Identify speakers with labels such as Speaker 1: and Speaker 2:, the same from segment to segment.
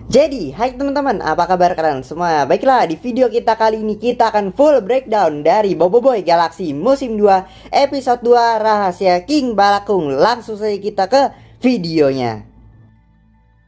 Speaker 1: Jadi, hai teman-teman, apa kabar kalian semua? Baiklah, di video kita kali ini kita akan full breakdown dari Boboiboy Galaxy musim 2 episode 2 Rahasia King Balakkung. Langsung saja kita ke videonya.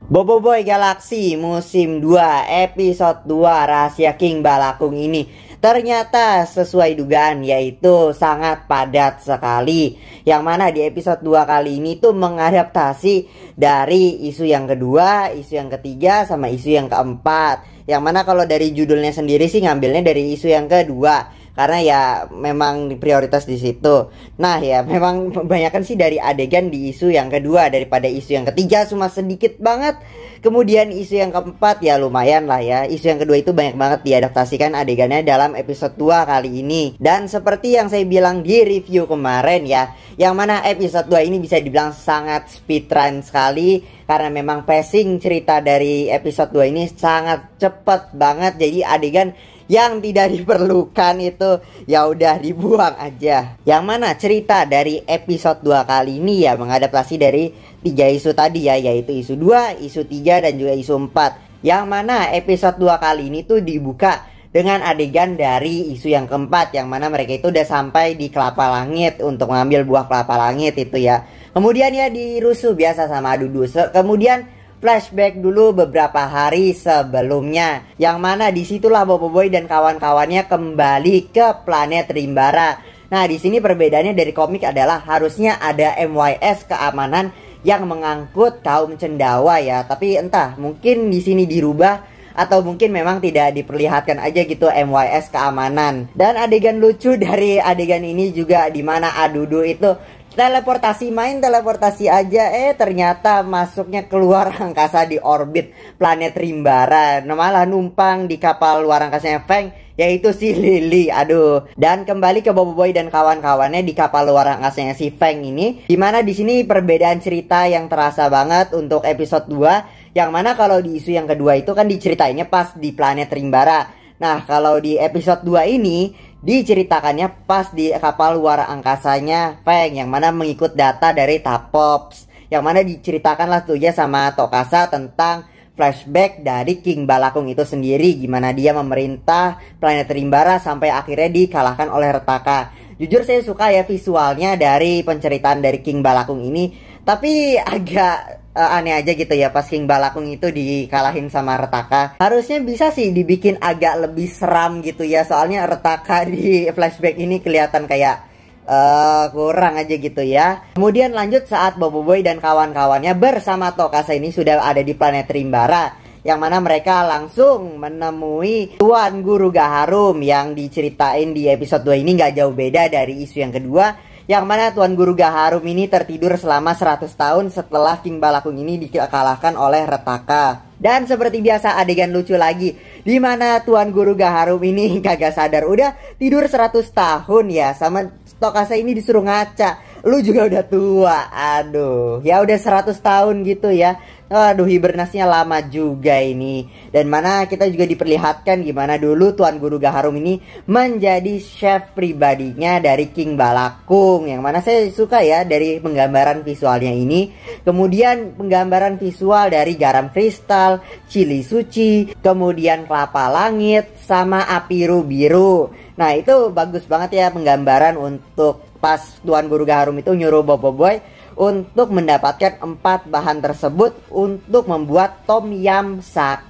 Speaker 1: Boboiboy Galaxy musim 2 episode 2 Rahasia King Balakkung ini ternyata sesuai dugaan, yaitu sangat padat sekali. Yang mana di episode 2 kali ini tuh mengadaptasi dari isu yang kedua, isu yang ketiga, sama isu yang keempat. Yang mana kalau dari judulnya sendiri sih ngambilnya dari isu yang kedua, karena ya memang prioritas di situ. Nah ya memang kebanyakan sih dari adegan di isu yang kedua daripada isu yang ketiga, cuma sedikit banget. Kemudian isu yang keempat ya lumayan lah ya. Isu yang kedua itu banyak banget diadaptasikan adegannya dalam episode 2 kali ini. Dan seperti yang saya bilang di review kemarin ya, yang mana episode 2 ini bisa dibilang sangat speedrun sekali, karena memang pacing cerita dari episode 2 ini sangat cepet banget. Jadi adegan yang tidak diperlukan itu ya udah dibuang aja. Yang mana cerita dari episode 2 kali ini ya mengadaptasi dari 3 isu tadi ya, yaitu isu 2, isu 3, dan juga isu 4. Yang mana episode 2 kali ini tuh dibuka dengan adegan dari isu yang keempat, yang mana mereka itu udah sampai di kelapa langit untuk mengambil buah kelapa langit itu ya. Kemudian ya dirusuh biasa sama Adudu. Kemudian flashback dulu beberapa hari sebelumnya, yang mana disitulah Boboiboy dan kawan-kawannya kembali ke planet Rimbara. Nah di sini perbedaannya dari komik adalah harusnya ada MYS keamanan yang mengangkut kaum cendawa ya, tapi entah mungkin di sini dirubah atau mungkin memang tidak diperlihatkan aja gitu MYS keamanan. Dan adegan lucu dari adegan ini juga dimana Adudu itu teleportasi, main teleportasi aja, ternyata masuknya keluar angkasa di orbit planet Rimbara. Nah, malah numpang di kapal luar angkasanya Feng, yaitu si Lily. Aduh. Dan kembali ke Boboiboy dan kawan-kawannya di kapal luar angkasanya si Feng ini, dimana di sini perbedaan cerita yang terasa banget untuk episode 2. Yang mana kalau di isu yang kedua itu kan diceritainnya pas di planet Rimbara. Nah kalau di episode 2 ini diceritakannya pas di kapal luar angkasanya Feng, yang mana mengikut data dari Tapops. Yang mana diceritakanlah tuh ya sama Tokasa tentang flashback dari King Balakkung itu sendiri, gimana dia memerintah planet Rimbara sampai akhirnya dikalahkan oleh Retaka. Jujur saya suka ya visualnya dari penceritaan dari King Balakkung ini, tapi agak aneh aja gitu ya pas King Balakkung itu dikalahin sama Retaka. Harusnya bisa sih dibikin agak lebih seram gitu ya, soalnya Retaka di flashback ini kelihatan kayak kurang aja gitu ya. Kemudian lanjut saat Boboiboy dan kawan-kawannya bersama Tokasa ini sudah ada di planet Rimbara, yang mana mereka langsung menemui Tuan Guru Gaharum yang diceritain di episode 2 ini gak jauh beda dari isu yang kedua, yang mana Tuan Guru Gaharum ini tertidur selama 100 tahun setelah King Balakkung ini dikalahkan oleh Retaka. Dan seperti biasa adegan lucu lagi, dimana Tuan Guru Gaharum ini kagak sadar udah tidur 100 tahun ya, sama Tokasa ini disuruh ngaca, lu juga udah tua. Aduh, ya udah 100 tahun gitu ya. Aduh, hibernasinya lama juga ini. Dan mana kita juga diperlihatkan gimana dulu Tuan Guru Gaharum ini menjadi chef pribadinya dari King Balakkung, yang mana saya suka ya dari penggambaran visualnya ini. Kemudian penggambaran visual dari garam kristal, cili suci, kemudian kelapa langit, sama api biru. Nah itu bagus banget ya penggambaran untuk pas Tuan Guru Gaharum itu nyuruh Boboiboy untuk mendapatkan 4 bahan tersebut untuk membuat tom yam sakti.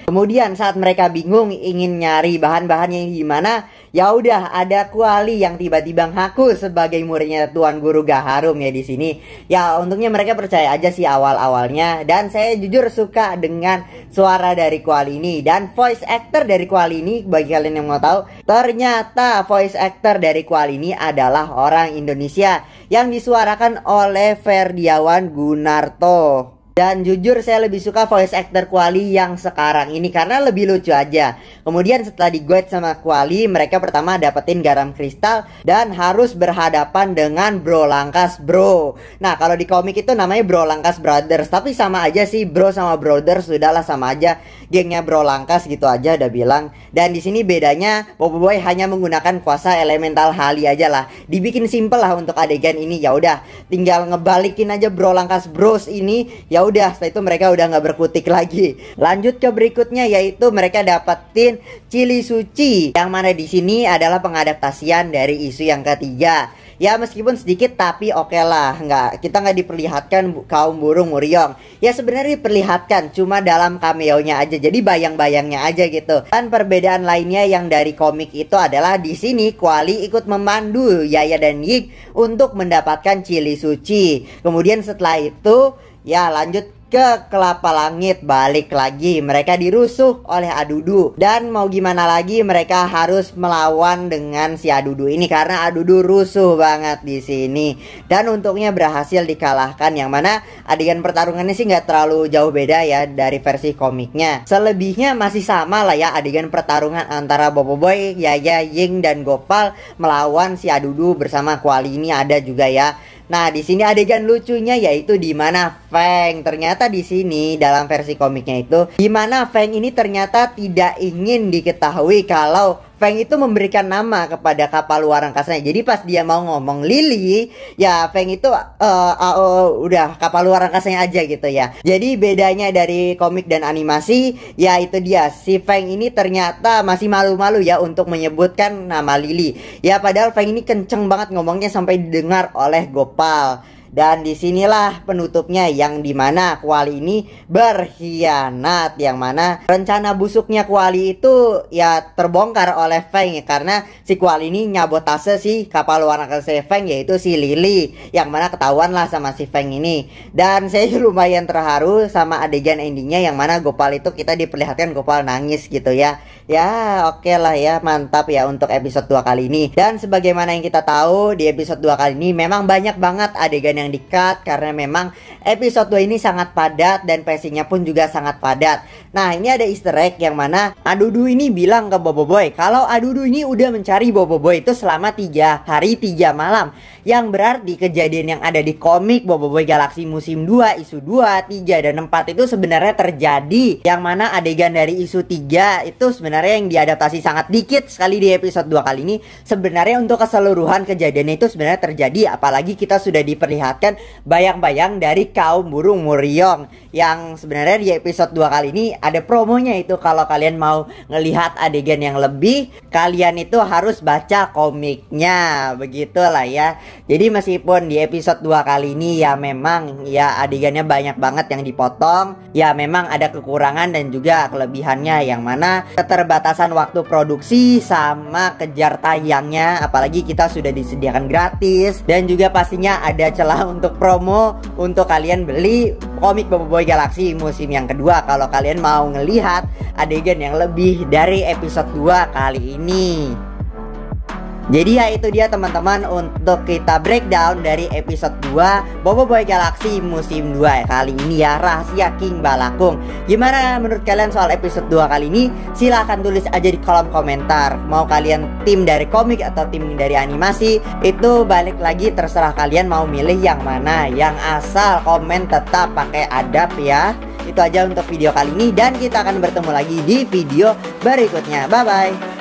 Speaker 1: Kemudian saat mereka bingung ingin nyari bahan-bahannya gimana, ya udah ada Kuali yang tiba-tiba ngaku sebagai muridnya Tuan Guru Gaharum ya di sini. Ya untungnya mereka percaya aja sih awal-awalnya, dan saya jujur suka dengan suara dari Kuali ini dan voice actor dari Kuali ini. Bagi kalian yang mau tahu, ternyata voice actor dari Kuali ini adalah orang Indonesia yang disuarakan oleh Ferdiawan Gunarto. Dan jujur saya lebih suka voice actor Kuali yang sekarang ini karena lebih lucu aja. Kemudian setelah di-guide sama Kuali, mereka pertama dapetin garam kristal dan harus berhadapan dengan Bro Langkas Bro. Nah kalau di komik itu namanya Bro Langkas Brothers, tapi sama aja sih, bro sama brothers sudahlah sama aja, gengnya Bro Langkas gitu aja udah bilang. Dan di sini bedanya Boboiboy hanya menggunakan kuasa elemental Hali aja lah. Dibikin simple lah untuk adegan ini, ya udah tinggal ngebalikin aja Bro Langkas Bros ini, ya udah setelah itu mereka udah nggak berkutik lagi. Lanjut ke berikutnya, yaitu mereka dapetin Chili Suci, yang mana di sini adalah pengadaptasian dari isu yang ketiga. Ya meskipun sedikit tapi oke lah, kita nggak diperlihatkan kaum burung Muryong. Ya sebenarnya diperlihatkan, cuma dalam cameo-nya aja, jadi bayang-bayangnya aja gitu. Dan perbedaan lainnya yang dari komik itu adalah di sini Kuali ikut memandu Yaya dan Yik untuk mendapatkan Chili Suci. Kemudian setelah itu ya lanjut ke Kelapa Langit, balik lagi mereka dirusuh oleh Adudu, dan mau gimana lagi mereka harus melawan dengan si Adudu ini karena Adudu rusuh banget di sini. Dan untungnya berhasil dikalahkan, yang mana adegan pertarungannya sih nggak terlalu jauh beda ya dari versi komiknya. Selebihnya masih sama lah ya, adegan pertarungan antara Boboiboy, Yaya, Ying dan Gopal melawan si Adudu bersama Kuali ini ada juga ya. Nah, di sini adegan lucunya yaitu di mana Feng ternyata di sini dalam versi komiknya itu di mana Feng ini ternyata tidak ingin diketahui kalau Feng itu memberikan nama kepada kapal luar angkasanya. Jadi pas dia mau ngomong Lily, ya Feng itu udah kapal luar angkasanya aja gitu ya. Jadi bedanya dari komik dan animasi, ya itu dia, si Feng ini ternyata masih malu-malu ya untuk menyebutkan nama Lily. Ya padahal Feng ini kenceng banget ngomongnya sampai didengar oleh Gopal. Dan disinilah penutupnya, yang dimana Kuali ini berkhianat, yang mana rencana busuknya Kuali itu ya terbongkar oleh Feng, karena si Kuali ini nyabotase si kapal luar angkasa Feng, yaitu si Lily, yang mana ketahuan lah sama si Feng ini. Dan saya lumayan terharu sama adegan endingnya, yang mana Gopal itu kita diperlihatkan Gopal nangis gitu ya. Ya oke lah ya, mantap ya untuk episode 2 kali ini. Dan sebagaimana yang kita tahu di episode 2 kali ini memang banyak banget adegan yang di-cut karena memang episode 2 ini sangat padat dan pacingnya pun juga sangat padat. Nah ini ada easter egg yang mana Adudu ini bilang ke Boboiboy kalau Adudu ini udah mencari Boboiboy itu selama 3 hari 3 malam, yang berarti kejadian yang ada di komik Boboiboy Galaxy musim 2 isu 2, 3 dan 4 itu sebenarnya terjadi, yang mana adegan dari isu 3 itu sebenarnya yang diadaptasi sangat dikit sekali di episode 2 kali ini. Sebenarnya untuk keseluruhan kejadian itu sebenarnya terjadi, apalagi kita sudah diperlihatkan bayang-bayang dari kaum burung Muryong, yang sebenarnya di episode 2 kali ini ada promonya itu. Kalau kalian mau ngelihat adegan yang lebih, kalian itu harus baca komiknya, begitulah ya. Jadi meskipun di episode 2 kali ini ya memang ya adegannya banyak banget yang dipotong, ya memang ada kekurangan dan juga kelebihannya, yang mana keterbatasan waktu produksi sama kejar tayangnya, apalagi kita sudah disediakan gratis, dan juga pastinya ada celah untuk promo untuk kalian beli komik Boboiboy Galaxy musim yang kedua kalau kalian mau ngelihat adegan yang lebih dari episode 2 kali ini. Jadi ya itu dia teman-teman untuk kita breakdown dari episode 2 Boboiboy Galaxy musim 2 kali ini ya, Rahasia King Balakung. Gimana menurut kalian soal episode 2 kali ini? Silahkan tulis aja di kolom komentar. Mau kalian tim dari komik atau tim dari animasi, itu balik lagi terserah kalian mau milih yang mana. Yang asal komen tetap pakai adab ya. Itu aja untuk video kali ini, dan kita akan bertemu lagi di video berikutnya. Bye bye.